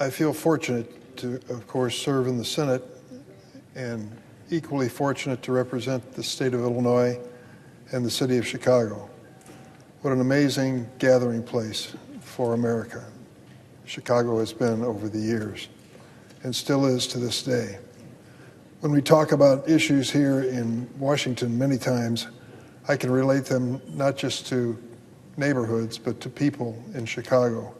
I feel fortunate to, of course, serve in the Senate and equally fortunate to represent the state of Illinois and the city of Chicago. What an amazing gathering place for America Chicago has been over the years and still is to this day. When we talk about issues here in Washington, many times I can relate them not just to neighborhoods, but to people in Chicago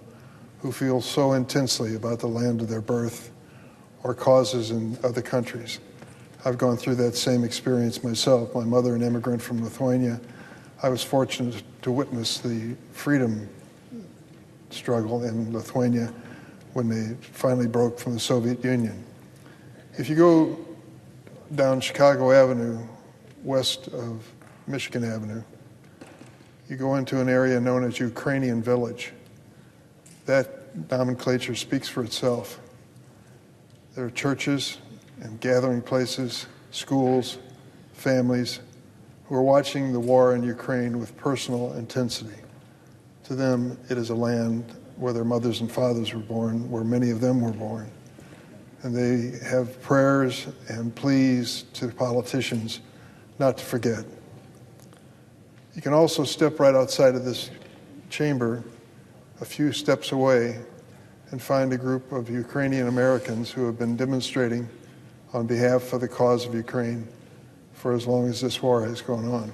who feel so intensely about the land of their birth or causes in other countries. I've gone through that same experience myself. My mother, an immigrant from Lithuania, I was fortunate to witness the freedom struggle in Lithuania when they finally broke from the Soviet Union. If you go down Chicago Avenue, west of Michigan Avenue, you go into an area known as Ukrainian Village. That nomenclature speaks for itself. There are churches and gathering places, schools, families who are watching the war in Ukraine with personal intensity. To them, it is a land where their mothers and fathers were born, where many of them were born. And they have prayers and pleas to politicians not to forget. You can also step right outside of this chamber, a few steps away, and find a group of Ukrainian Americans who have been demonstrating on behalf of the cause of Ukraine for as long as this war has gone on.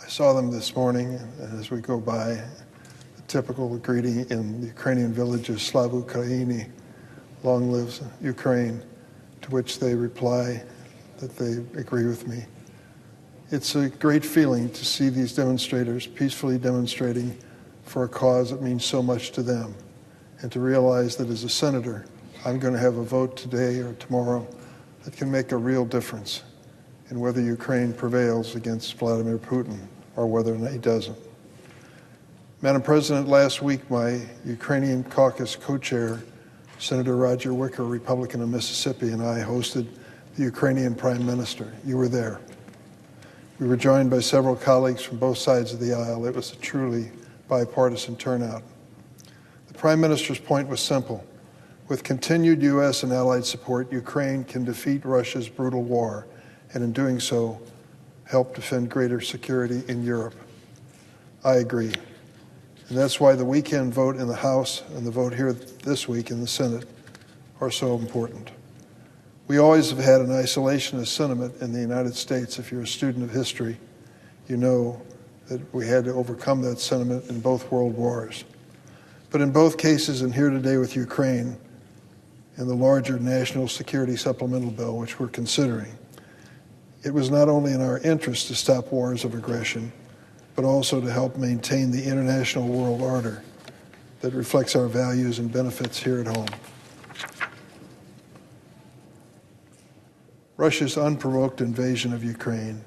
I saw them this morning, and as we go by, the typical greeting in the Ukrainian village is Slava Ukraini, long lives Ukraine, to which they reply that they agree with me. It's a great feeling to see these demonstrators peacefully demonstrating for a cause that means so much to them, and to realize that as a senator, I'm going to have a vote today or tomorrow that can make a real difference in whether Ukraine prevails against Vladimir Putin or whether or not he doesn't. Madam President, last week my Ukrainian caucus co-chair, Senator Roger Wicker, Republican of Mississippi, and I hosted the Ukrainian Prime Minister. You were there. We were joined by several colleagues from both sides of the aisle. It was a truly bipartisan turnout. The Prime Minister's point was simple. With continued U.S. and allied support, Ukraine can defeat Russia's brutal war, and in doing so, help defend greater security in Europe. I agree. And that's why the weekend vote in the House and the vote here this week in the Senate are so important. We always have had an isolationist sentiment in the United States. If you're a student of history, you know that we had to overcome that sentiment in both world wars. But in both cases, and here today with Ukraine, and the larger national security supplemental bill, which we're considering, it was not only in our interest to stop wars of aggression, but also to help maintain the international world order that reflects our values and benefits here at home. Russia's unprovoked invasion of Ukraine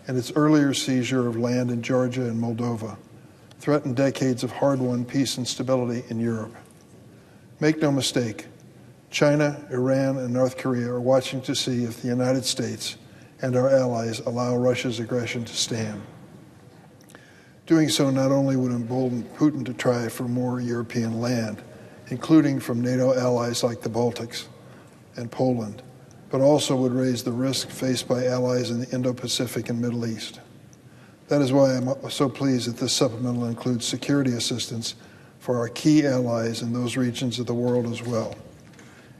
and its earlier seizure of land in Georgia and Moldova threatened decades of hard-won peace and stability in Europe. Make no mistake, China, Iran, and North Korea are watching to see if the United States and our allies allow Russia's aggression to stand. Doing so not only would embolden Putin to try for more European land, including from NATO allies like the Baltics and Poland, but also would raise the risk faced by allies in the Indo-Pacific and Middle East. That is why I'm so pleased that this supplemental includes security assistance for our key allies in those regions of the world as well.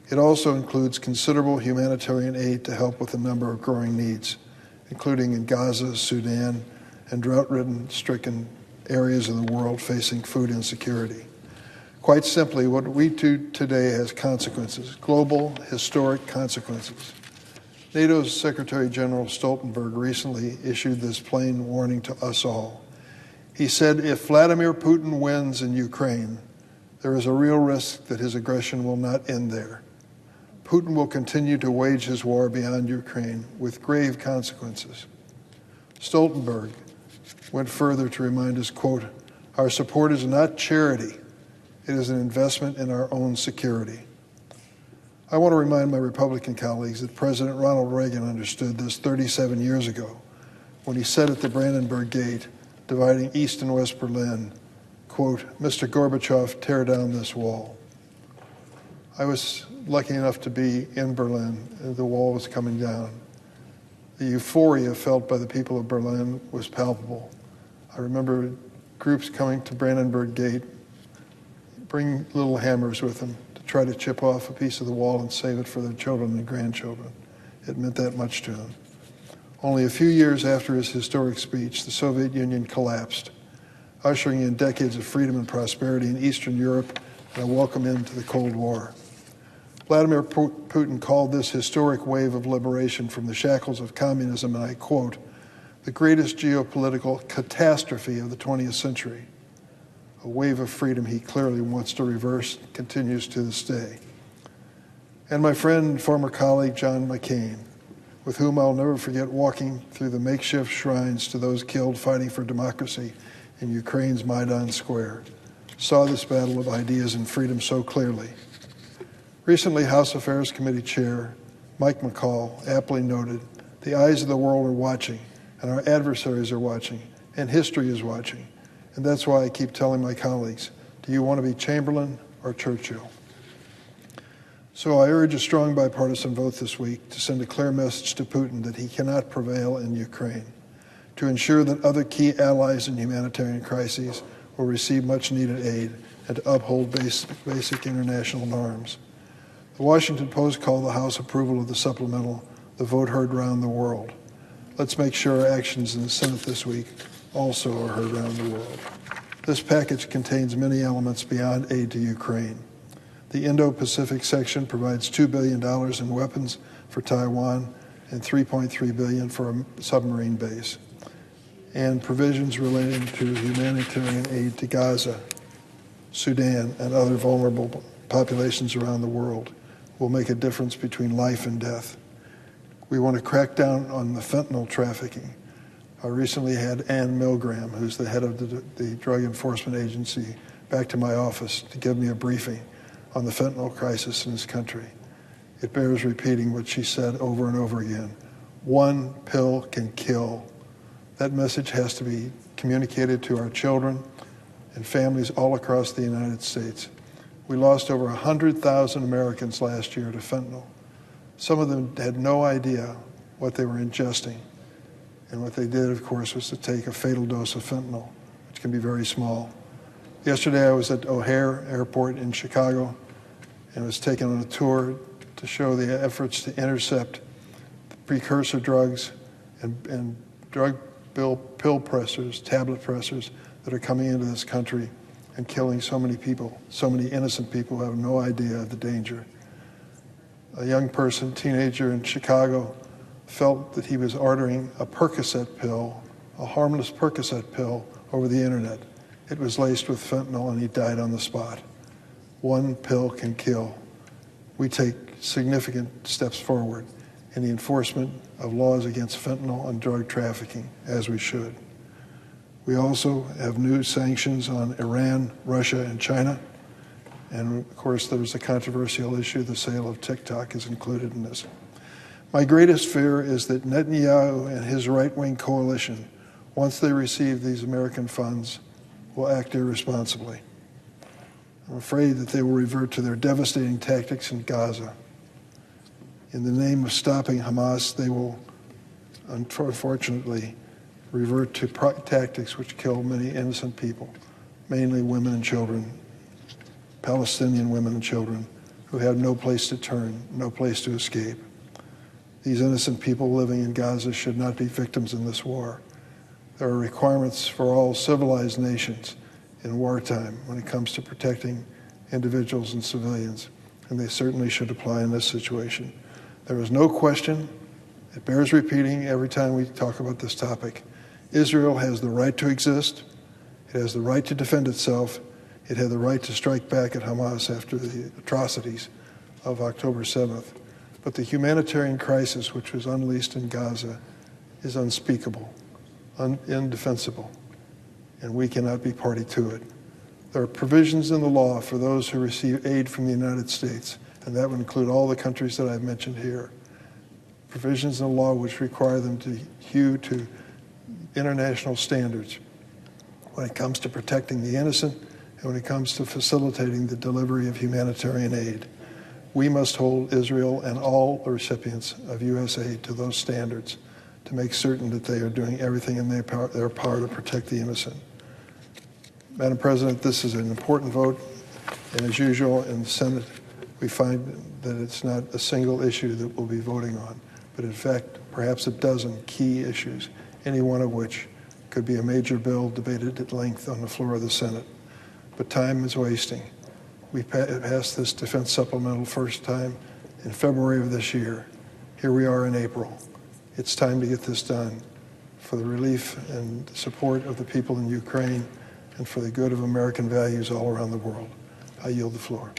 It also includes considerable humanitarian aid to help with a number of growing needs, including in Gaza, Sudan, and drought-ridden, stricken areas of the world facing food insecurity. Quite simply, what we do today has consequences, global, historic consequences. NATO's Secretary General Stoltenberg recently issued this plain warning to us all. He said, if Vladimir Putin wins in Ukraine, there is a real risk that his aggression will not end there. Putin will continue to wage his war beyond Ukraine with grave consequences. Stoltenberg went further to remind us, quote, our support is not charity. It is an investment in our own security. I want to remind my Republican colleagues that President Ronald Reagan understood this 37 years ago when he said at the Brandenburg Gate, dividing East and West Berlin, quote, Mr. Gorbachev, tear down this wall. I was lucky enough to be in Berlin. The wall was coming down. The euphoria felt by the people of Berlin was palpable. I remember groups coming to Brandenburg Gate, bring little hammers with them to try to chip off a piece of the wall and save it for their children and grandchildren. It meant that much to them. Only a few years after his historic speech, the Soviet Union collapsed, ushering in decades of freedom and prosperity in Eastern Europe and a welcome end to the Cold War. Vladimir Putin called this historic wave of liberation from the shackles of communism, and I quote, "the greatest geopolitical catastrophe of the 20th century." A wave of freedom he clearly wants to reverse, continues to this day. And my friend and former colleague, John McCain, with whom I'll never forget walking through the makeshift shrines to those killed fighting for democracy in Ukraine's Maidan Square, saw this battle of ideas and freedom so clearly. Recently, House Affairs Committee Chair Mike McCall aptly noted, "The eyes of the world are watching, and our adversaries are watching, and history is watching." And that's why I keep telling my colleagues, do you want to be Chamberlain or Churchill? So I urge a strong bipartisan vote this week to send a clear message to Putin that he cannot prevail in Ukraine, to ensure that other key allies in humanitarian crises will receive much-needed aid, and to uphold basic international norms. The Washington Post called the House approval of the supplemental the vote heard around the world. Let's make sure our actions in the Senate this week also are heard around the world. This package contains many elements beyond aid to Ukraine. The Indo-Pacific section provides $2 billion in weapons for Taiwan and $3.3 billion for a submarine base, and provisions relating to humanitarian aid to Gaza, Sudan, and other vulnerable populations around the world will make a difference between life and death. We want to crack down on the fentanyl trafficking. I recently had Ann Milgram, who's the head of the Drug Enforcement Agency, back to my office to give me a briefing on the fentanyl crisis in this country. It bears repeating what she said over and over again. One pill can kill. That message has to be communicated to our children and families all across the United States. We lost over 100,000 Americans last year to fentanyl. Some of them had no idea what they were ingesting. And what they did, of course, was to take a fatal dose of fentanyl, which can be very small. Yesterday, I was at O'Hare Airport in Chicago and was taken on a tour to show the efforts to intercept the precursor drugs and drug pill pressers, tablet pressers that are coming into this country and killing so many people, so many innocent people who have no idea of the danger. A young person, teenager in Chicago, felt that he was ordering a Percocet pill, a harmless Percocet pill, over the internet. It was laced with fentanyl and he died on the spot. One pill can kill. We take significant steps forward in the enforcement of laws against fentanyl and drug trafficking, as we should. We also have new sanctions on Iran, Russia, and China. And of course, there's a controversial issue. The sale of TikTok is included in this. My greatest fear is that Netanyahu and his right-wing coalition, once they receive these American funds, will act irresponsibly. I'm afraid that they will revert to their devastating tactics in Gaza. In the name of stopping Hamas, they will, unfortunately, revert to tactics which kill many innocent people, mainly women and children, Palestinian women and children, who have no place to turn, no place to escape. These innocent people living in Gaza should not be victims in this war. There are requirements for all civilized nations in wartime when it comes to protecting individuals and civilians, and they certainly should apply in this situation. There is no question, it bears repeating every time we talk about this topic, Israel has the right to exist, it has the right to defend itself, it had the right to strike back at Hamas after the atrocities of October 7th. But the humanitarian crisis which was unleashed in Gaza is unspeakable, indefensible, and we cannot be party to it. There are provisions in the law for those who receive aid from the United States, and that would include all the countries that I've mentioned here. Provisions in the law which require them to hew to international standards when it comes to protecting the innocent and when it comes to facilitating the delivery of humanitarian aid. We must hold Israel and all the recipients of U.S. aid to those standards to make certain that they are doing everything in their power to protect the innocent. Madam President, this is an important vote, and as usual in the Senate, we find that it's not a single issue that we'll be voting on, but in fact, perhaps a dozen key issues, any one of which could be a major bill debated at length on the floor of the Senate. But time is wasting. We passed this defense supplemental first time in February of this year. Here we are in April. It's time to get this done for the relief and support of the people in Ukraine and for the good of American values all around the world. I yield the floor.